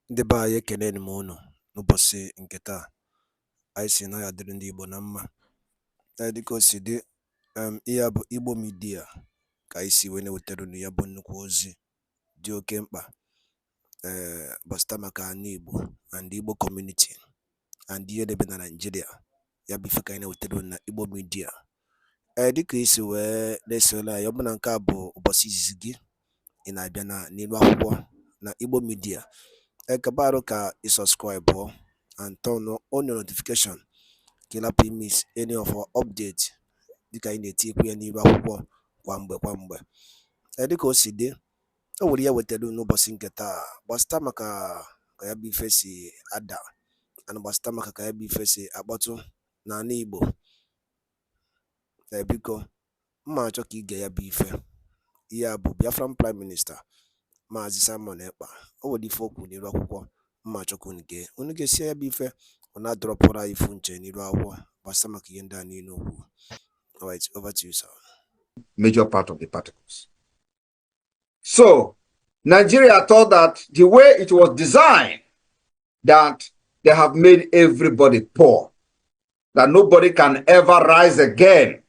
Ndị be anyị ekeneni m unu n'ụbọchị nke taa. Anyị sị na ya dịrị ndị Igbo na mma. Dịka o si dị, ihe a bụ Igbo Media ka anyị si wee na-ewetara unu ya bụ nnukwu ozi dị oke mkpa gbasata maka ana Igbo and Igbo community and ihe debe na Nigeria. Ya bụ ife ka anyị na-ewetara unu na Igbo Media. Dịka isi wee na-esole anyị, ọ bụ na nke a bụ ụbọchị izizi gị ị na-abịa n'ilu akwụkwọ na Igbo Media, kabaru ka subscribe and turn on your notification ka ị lapụ miss any of our update dịka anyị na-etikwu ya n'ilu akwụkwọ kwa mgbe. Dịka o si dị, o nwere ya wetara n'ụbọchị nke taa gbasata maka ka ya bụ ife si ada and gbasata maka ka ya bụ ife si akpọtụ n'ala Igbo. Biko mma achọ ka ige ya bụ ife. Ihe a bụ Biafran Prime Minister MAZI EKPA. O nwere ife okwu n'ilu akwụkwọ mma achọ ka unu ga-esi ya bụ ife ọ na-adọrọpụrụ anyị ifu nche n'ilu akwụkwọ gbasata maka ihe ndị a niile okwu. Alright, over to you, sir. Major part of the particles. So Nigeria thought that the way it was designed, that they have made everybody poor, that nobody can ever rise again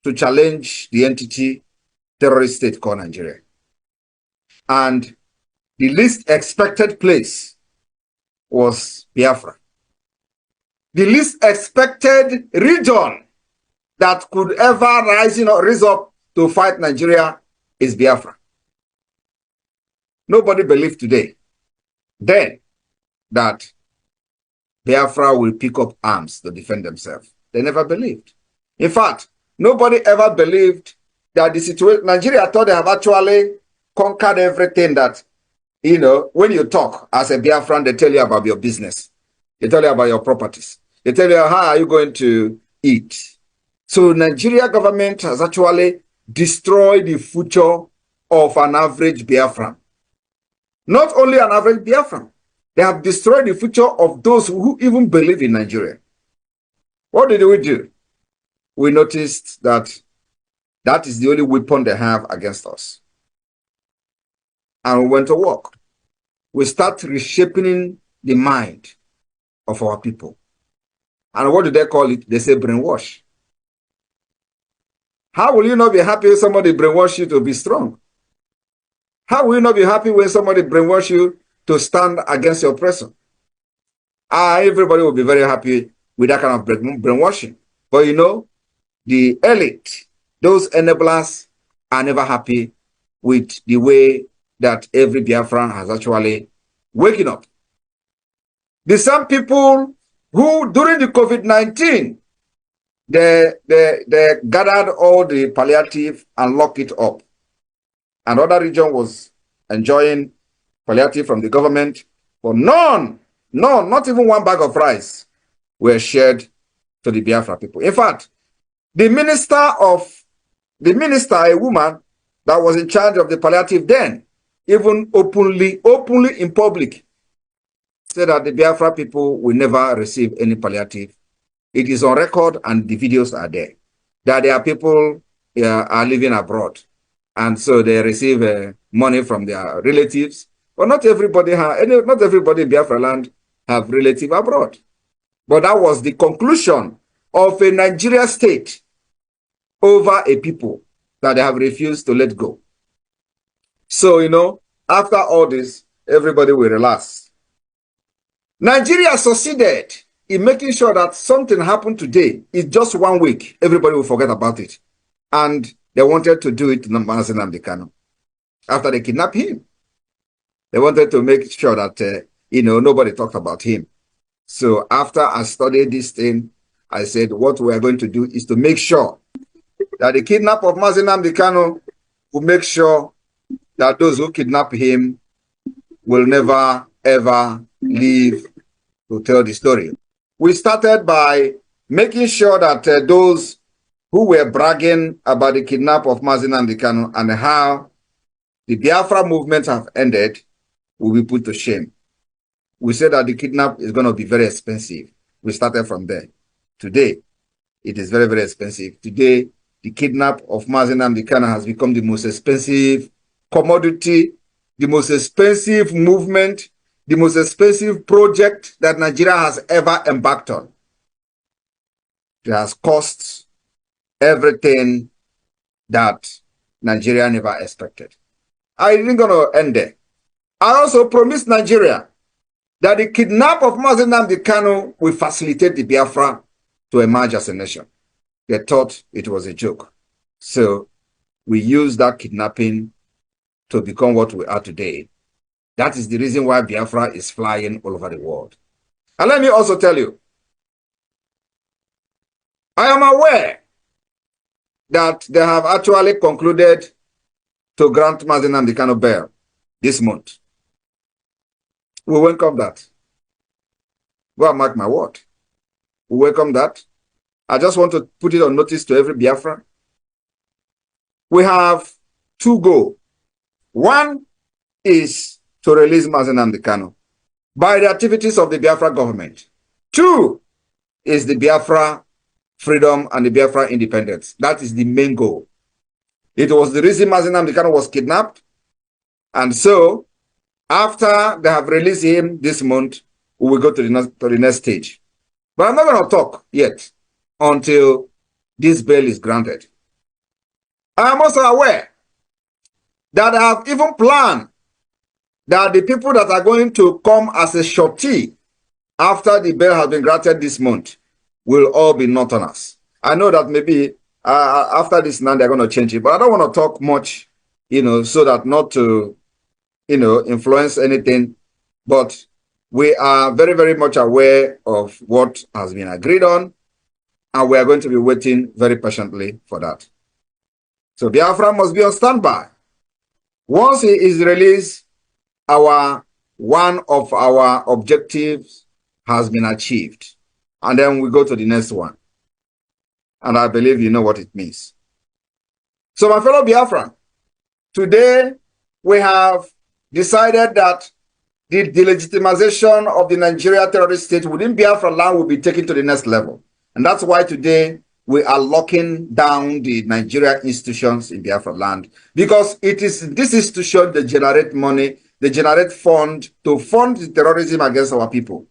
to challenge the entity terrorist state called Nigeria. And the least expected place was Biafra. The least expected region that could ever rise up to fight Nigeria is Biafra. Nobody believed then that Biafra will pick up arms to defend themselves. They never believed. In fact, nobody ever believed that the situation, Nigeria thought they have actually conquered everything that, when you talk as a Biafran, they tell you about your business. They tell you about your properties. They tell you how are you going to eat. So Nigeria government has actually destroyed the future of an average Biafran. Not only an average Biafran, they have destroyed the future of those who even believe in Nigeria. What did we do? We noticed that that is the only weapon they have against us. And we went to work. We start reshaping the mind of our people. And what do they call it? They say brainwash. How will you not be happy if somebody brainwash you to be strong? How will you not be happy when somebody brainwash you to stand against your oppressor? Everybody will be very happy with that kind of brainwashing. But the elite, those enablers, are never happy with the way that every Biafran has actually waken up. The same people who, during the COVID-19, they gathered all the palliative and locked it up. Another region was enjoying palliative from the government, but none, not even one bag of rice were shared to the Biafra people. In fact, the minister, a woman that was in charge of the palliative then, even openly in public, said that the Biafra people will never receive any palliative. It is on record and the videos are there, that their people are living abroad. And so they receive money from their relatives. But not everybody in Biafra land have relatives abroad. But that was the conclusion of a Nigeria state over a people that they have refused to let go. So, after all this, everybody will relax. Nigeria succeeded in making sure that something happened today. It's just 1 week. Everybody will forget about it. And they wanted to do it to MAZI EKPA after they kidnapped him. They wanted to make sure that, nobody talked about him. So after I studied this thing, I said, what we are going to do is to make sure that the kidnap of MAZI EKPA will make sure that those who kidnap him will never, ever leave to tell the story. We started by making sure that those who were bragging about the kidnap of MAZI EKPA and how the Biafra movement have ended will be put to shame. We said that the kidnap is going to be very expensive. We started from there. Today, it is very, very expensive. Today, the kidnap of MAZI EKPA has become the most expensive commodity, the most expensive movement, the most expensive project that Nigeria has ever embarked on. It has cost everything that Nigeria never expected. I didn't going to end there. I also promised Nigeria that the kidnap of MAZI Nnamdi Kanu will facilitate the Biafra to emerge as a nation. They thought it was a joke. So we used that kidnapping to become what we are today. That is the reason why Biafra is flying all over the world. And let me also tell you, I am aware that they have actually concluded to grant MAZI Nnamdi Kanu bail this month. We welcome that. Go and mark my word. We welcome that. I just want to put it on notice to every Biafran. We have two goals. One is to release MAZI Nnamdi Kanu by the activities of the Biafra government. Two is the Biafra freedom and the Biafra independence. That is the main goal. It was the reason MAZI Nnamdi Kanu was kidnapped. And so, after they have released him this month, we will go to the next stage. But I'm not going to talk yet until this bail is granted. I am also aware that I have even planned that the people that are going to come as a shorty after the bail has been granted this month will all be Northerners. I know that maybe after this now they're going to change it, but I don't want to talk much, so that not to, influence anything. But we are very, very much aware of what has been agreed on, and we are going to be waiting very patiently for that. So Biafra must be on standby. Once he is released, one of our objectives has been achieved. And then we go to the next one. And I believe you know what it means. So my fellow Biafran, today we have decided that the delegitimization of the Nigeria terrorist state within Biafra land will be taken to the next level. And that's why today we are locking down the Nigeria institutions in Biafra land, because it is this institution that generate money, they generate fund to fund the terrorism against our people.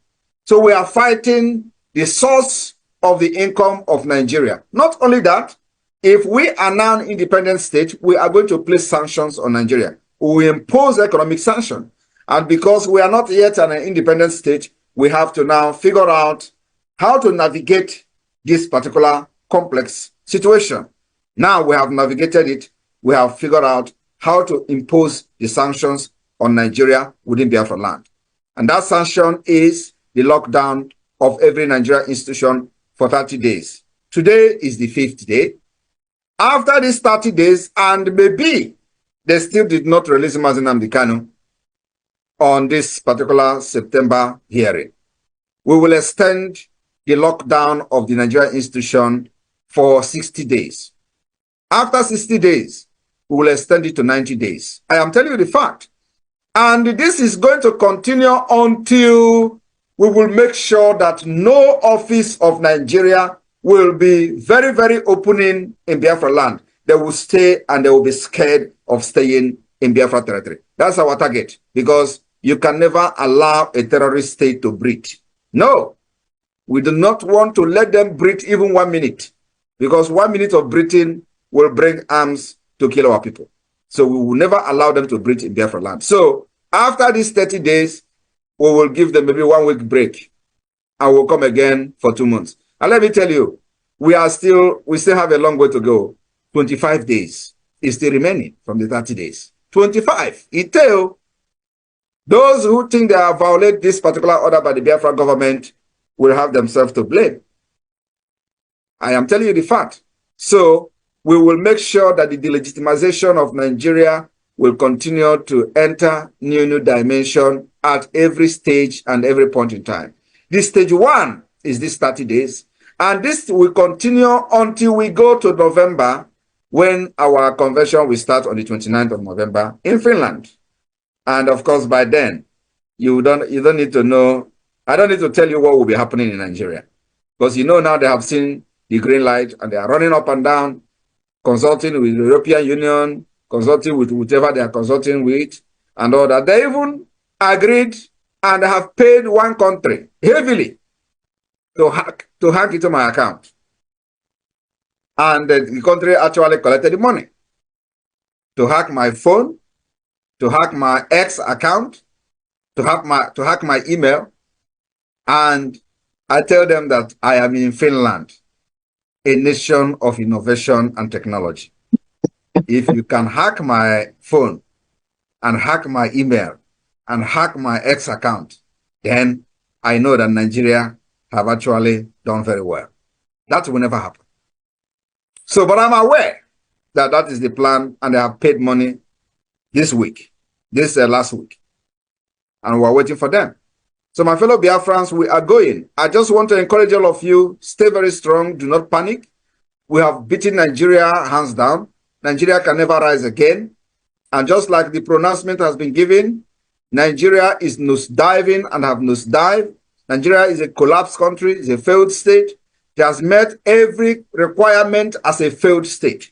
So we are fighting the source of the income of Nigeria. Not only that, if we are now an independent state, we are going to place sanctions on Nigeria. We impose economic sanction. And because we are not yet an independent state, we have to now figure out how to navigate this particular complex situation. Now we have navigated it. We have figured out how to impose the sanctions on Nigeria within Biafra land. And that sanction is the lockdown of every Nigeria institution for 30 days. Today is the 5th day. After these 30 days, and maybe they still did not release MAZI Nnamdi Kanu on this particular September hearing, we will extend the lockdown of the Nigeria institution for 60 days. After 60 days, we will extend it to 90 days. I am telling you the fact. And this is going to continue until we will make sure that no office of Nigeria will be very, very opening in Biafra land. They will stay and they will be scared of staying in Biafra territory. That's our target, because you can never allow a terrorist state to breathe. No, we do not want to let them breathe even 1 minute, because 1 minute of breathing will bring arms to kill our people. So we will never allow them to breathe in Biafra land. So after these 30 days, we will give them maybe 1 week break, and we'll come again for 2 months. And let me tell you, we still have a long way to go. 25 days is still remaining from the 30 days. 25. Until those who think they have violated this particular order by the Biafra government will have themselves to blame. I am telling you the fact. So we will make sure that the delegitimization of Nigeria will continue to enter new dimension at every stage and every point in time. This stage 1 is this 30 days. And this will continue until we go to November, when our convention will start on the 29th of November in Finland. And of course, by then, you don't need to know. I don't need to tell you what will be happening in Nigeria, because now they have seen the green light and they are running up and down, consulting with the European Union, consulting with whatever they are consulting with, and all that. They even agreed and have paid one country heavily to hack into my account. And the country actually collected the money to hack my phone, to hack my X account, to hack my email. And I tell them that I am in Finland, a nation of innovation and technology. If you can hack my phone and hack my email and hack my X account, then I know that Nigeria have actually done very well. That will never happen. So, but I'm aware that that is the plan, and they have paid money this week, last week, and we're waiting for them. So, my fellow Biafrans, we are going. I just want to encourage all of you, stay very strong, do not panic. We have beaten Nigeria hands down. Nigeria can never rise again. And just like the pronouncement has been given, Nigeria is nosediving and have nosedived. Nigeria is a collapsed country, is a failed state. It has met every requirement as a failed state.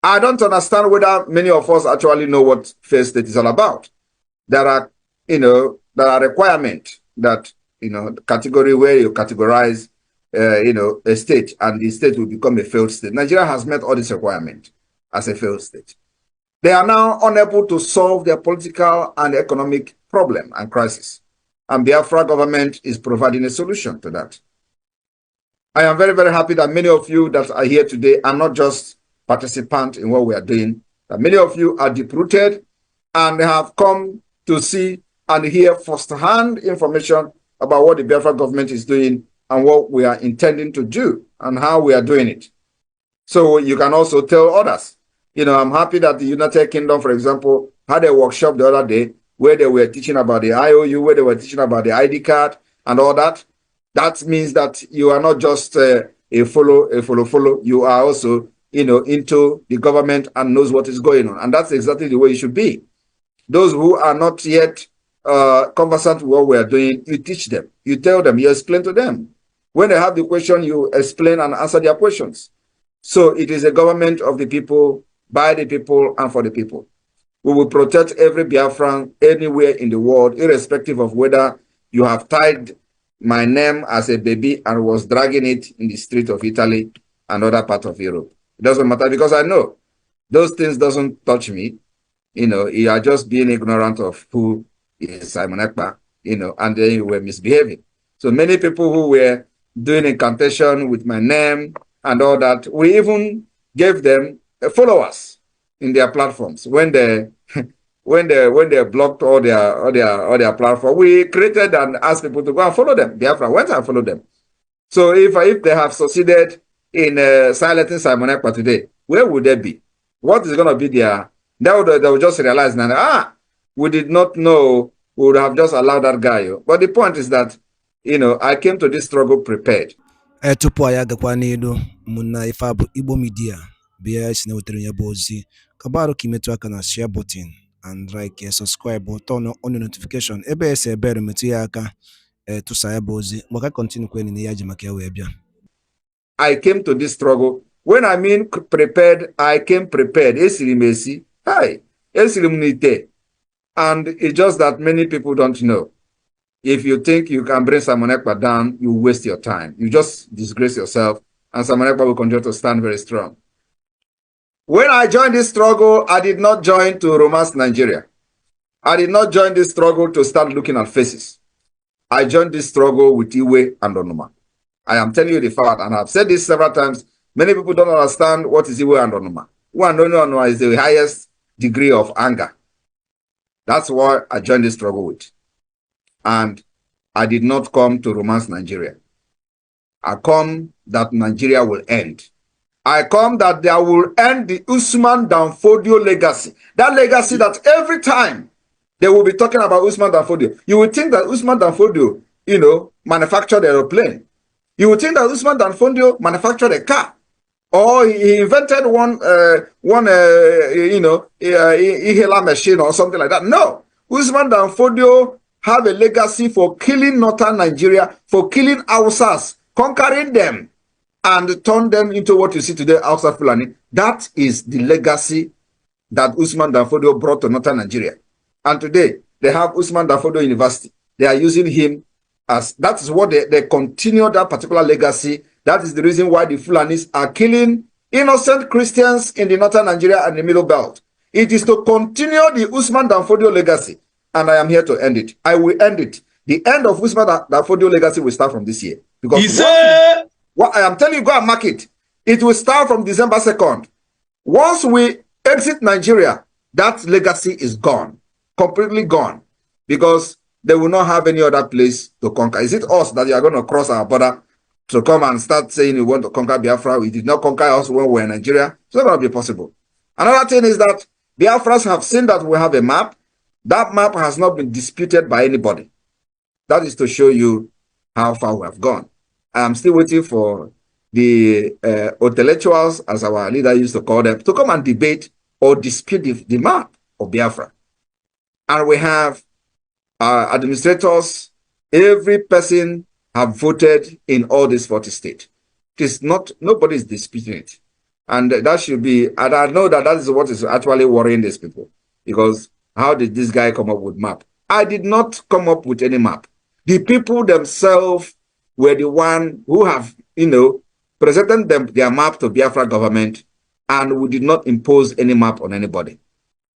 I don't understand whether many of us actually know what failed state is all about. There are requirements that, category where you categorize, a state, and the state will become a failed state. Nigeria has met all these requirements as a failed state. They are now unable to solve their political and economic problem and crisis. And the Biafra government is providing a solution to that. I am very, very happy that many of you that are here today are not just participants in what we are doing, that many of you are deep-rooted and have come to see and hear firsthand information about what the Biafra government is doing and what we are intending to do and how we are doing it. So you can also tell others. I'm happy that the United Kingdom, for example, had a workshop the other day where they were teaching about the IOU, where they were teaching about the ID card and all that. That means that you are not just a follow. You are also, into the government and knows what is going on. And that's exactly the way it should be. Those who are not yet conversant with what we are doing, you teach them, you tell them, you explain to them. When they have the question, you explain and answer their questions. So it is a government of the people, by the people, and for the people. We will protect every Biafran anywhere in the world, irrespective of whether you have tied my name as a baby and was dragging it in the street of Italy and other parts of Europe. It doesn't matter, because I know those things doesn't touch me. You are just being ignorant of who is Simon EKPA, and then you were misbehaving. So many people who were doing incantation with my name and all that, we even gave them followers in their platforms. When they blocked all their platform, we created and asked people to go and follow them. Biafra went and followed them. So if they have succeeded in silencing Simon EKPA today, where would they be? What is going to be their? They will just realize now, we did not know, we would have just allowed that guy. But the point is that, I came to this struggle prepared. Tupu anyị agakwa n'elu, ụmụnna ife a bụ Igbo Media bịa isi na-wetara ya bụ ozi kabarụ ka imetụ aka na share button and like subscribe turn on notification ebe esi ebere metụ ya aka tụsa ya bụ ozi maka continue kweni na ya ji maka ya wee bịa. I came to this struggle. When I mean prepared, I came prepared. Esiri m esi. Hi. Esiri m n'ite. And it's just that many people don't know. If you think you can bring Simon EKPA down, you waste your time. You just disgrace yourself, and Simon EKPA will continue to stand very strong. When I joined this struggle, I did not join to romance Nigeria. I did not join this struggle to start looking at faces. I joined this struggle with Iwe and Onuma. I am telling you the fact, and I've said this several times. Many people don't understand what is Iwe and Onuma. Iwe and Onuma is the highest degree of anger. That's why I joined this struggle with. And I did not come to romance Nigeria. I come that Nigeria will end. I come that there will end the Usman Danfodio legacy. That legacy that every time they will be talking about Usman Danfodio, you would think that Usman Danfodio, manufactured an aeroplane. You would think that Usman Danfodio manufactured a car. Or he invented one inhaler machine or something like that. No. Usman Danfodio have a legacy for killing northern Nigeria, for killing Hausas, conquering them, and turn them into what you see today, Hausa Fulani. That is the legacy that Usman Danfodio brought to northern Nigeria. And today, they have Usman Dafodio University. They are using him as, that is what they continue that particular legacy. That is the reason why the Fulanis are killing innocent Christians in the northern Nigeria and the middle belt. It is to continue the Usman Dafodio legacy, and I am here to end it. I will end it. The end of Usman Dafodio legacy will start from this year. Because what I am telling you, go and mark it. It will start from December 2nd. Once we exit Nigeria, that legacy is gone, completely gone, because they will not have any other place to conquer. Is it us that you are going to cross our border to come and start saying you want to conquer Biafra? We did not conquer us when we were in Nigeria. It's not going to be possible. Another thing is that Biafrans have seen that we have a map. That map has not been disputed by anybody. That is to show you how far we have gone. I am still waiting for the intellectuals, as our leader used to call them, to come and debate or dispute the map of Biafra. And we have administrators, every person have voted in all these 40 states. It is not, nobody is disputing it. And that should be, and I know that is what is actually worrying these people. Because how did this guy come up with map? I did not come up with any map. The people themselves were the one who have, presented their map to Biafra government, and we did not impose any map on anybody.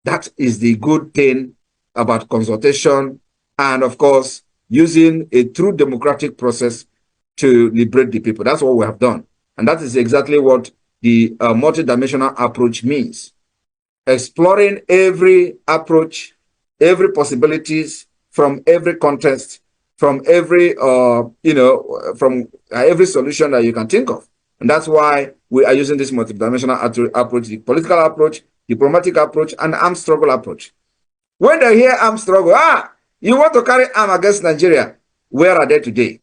That is the good thing about consultation and, of course, using a true democratic process to liberate the people. That's what we have done. And that is exactly what the multidimensional approach means. Exploring every approach, every possibilities from every context, from every, from every solution that you can think of. And that's why we are using this multidimensional approach, the political approach, diplomatic approach, and armed struggle approach. When they hear armed struggle, you want to carry arm against Nigeria, where are they today?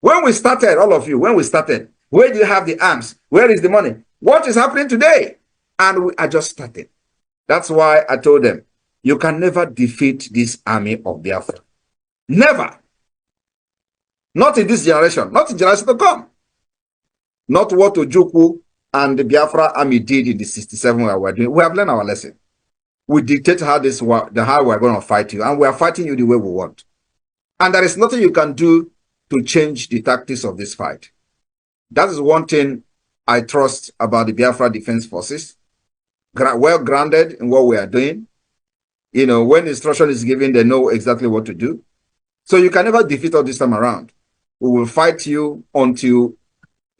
When we started, all of you, when we started, where do you have the arms? Where is the money? What is happening today? And we are just starting. That's why I told them, you can never defeat this army of Biafra. Never. Not in this generation, not in generation to come. Not what Ojukwu and the Biafra army did in the 67 we were doing. We have learned our lesson. We dictate how we're going to fight you, and we are fighting you the way we want. And there is nothing you can do to change the tactics of this fight. That is one thing I trust about the Biafra Defense Forces. Well grounded in what we are doing. When instruction is given, they know exactly what to do. So you can never defeat us this time around. We will fight you until,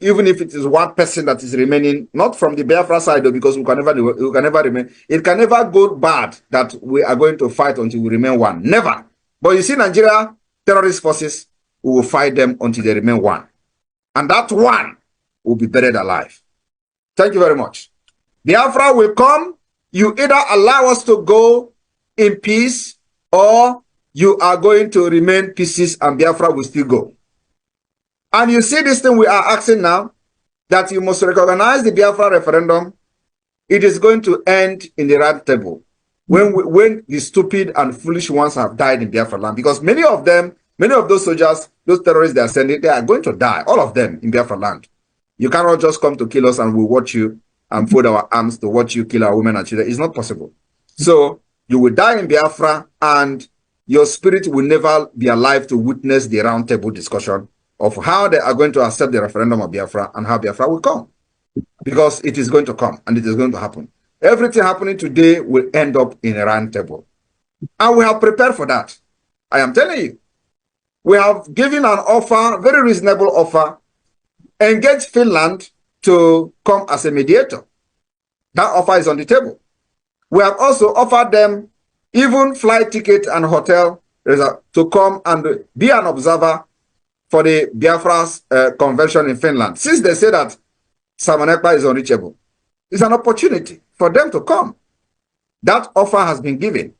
even if it is one person that is remaining, not from the Biafra side, though, because we can never remain. It can never go bad that we are going to fight until we remain one. Never. But you see, Nigeria terrorist forces, we will fight them until they remain one. And that one will be buried alive. Thank you very much. Biafra will come. You either allow us to go in peace, or you are going to remain pieces and Biafra will still go. And you see this thing we are asking now, that you must recognize the Biafra referendum. It is going to end in the round table when the stupid and foolish ones have died in Biafra land. Because many of those soldiers, those terrorists they are sending, they are going to die, all of them in Biafra land. You cannot just come to kill us and we watch you and fold our arms to watch you kill our women and children. It's not possible. So you will die in Biafra, and your spirit will never be alive to witness the round table discussion of how they are going to accept the referendum of Biafra and how Biafra will come. Because it is going to come and it is going to happen. Everything happening today will end up in a round table. And we have prepared for that. I am telling you. We have given an offer, very reasonable offer, engage Finland to come as a mediator. That offer is on the table. We have also offered them even flight ticket and hotel to come and be an observer for the Biafra's convention in Finland. Since they say that Simon Ekpa is unreachable, it's an opportunity for them to come. That offer has been given.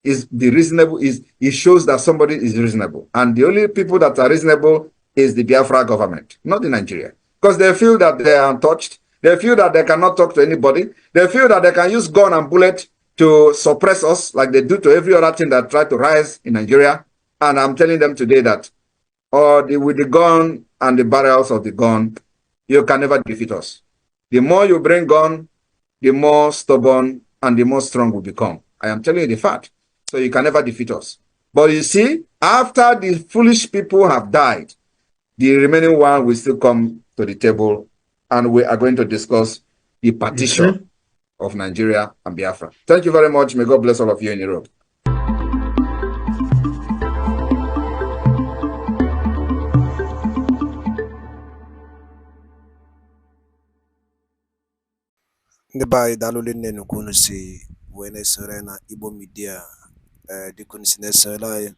It shows that somebody is reasonable. And the only people that are reasonable is the Biafra government, not the Nigeria. Because they feel that they are untouched. They feel that they cannot talk to anybody. They feel that they can use gun and bullet to suppress us like they do to every other thing that try to rise in Nigeria. And I'm telling them today that with the gun and the barrels of the gun, you can never defeat us. The more you bring gun, the more stubborn and the more strong we become. I am telling you the fact. So you can never defeat us. But you see, after the foolish people have died, the remaining one will still come to the table, and we are going to discuss the partition of Nigeria and Biafra. Thank you very much. May God bless all of you in Europe. ndị be anyị daalụ nne nnukwu unu si wee na-esore na Igbo Media. Dịka unu si na-esore anyị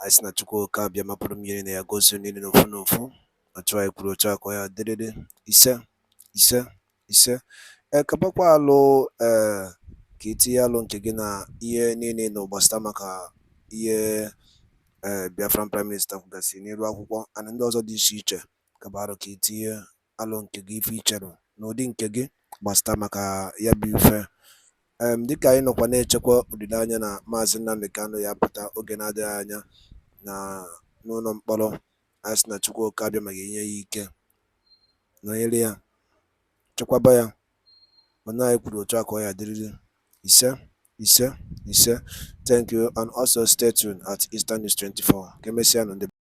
si na Chukwu oke abịa mapụrụ mmiri na ya gozie niile n'ofu n'ofu. Otu anyị kwuru otu akọ ya dịrịrị ise ise ise. Kapakwa alụ ka itinye alụ nke gị na ihe niile nọ gbasara maka ihe Biafran Prime Minister kwugasị n'iru akwụkwọ ana ndị ọzọ dị iche iche kabarụ ka itinye alụ nke gị ife ichere n'ụdị nke gị gbasara maka ya bụ ife. Dịka anyị nọkwa na-echekwa olileanya na Maazị Nnamdi Kanu ya pụta oge na-adịghị anya na n'ụlọ mkpọrọ, anyị sị na Chukwu oke abịa ma ga-enye ya ike, nọnyere ya, chekwaba ya. Mana anyị kwuru otu aka ọ ya dịrịrị ise ise ise. Thank you, and also stay tuned at Eastern News 24. Ka emesịa nụ ndị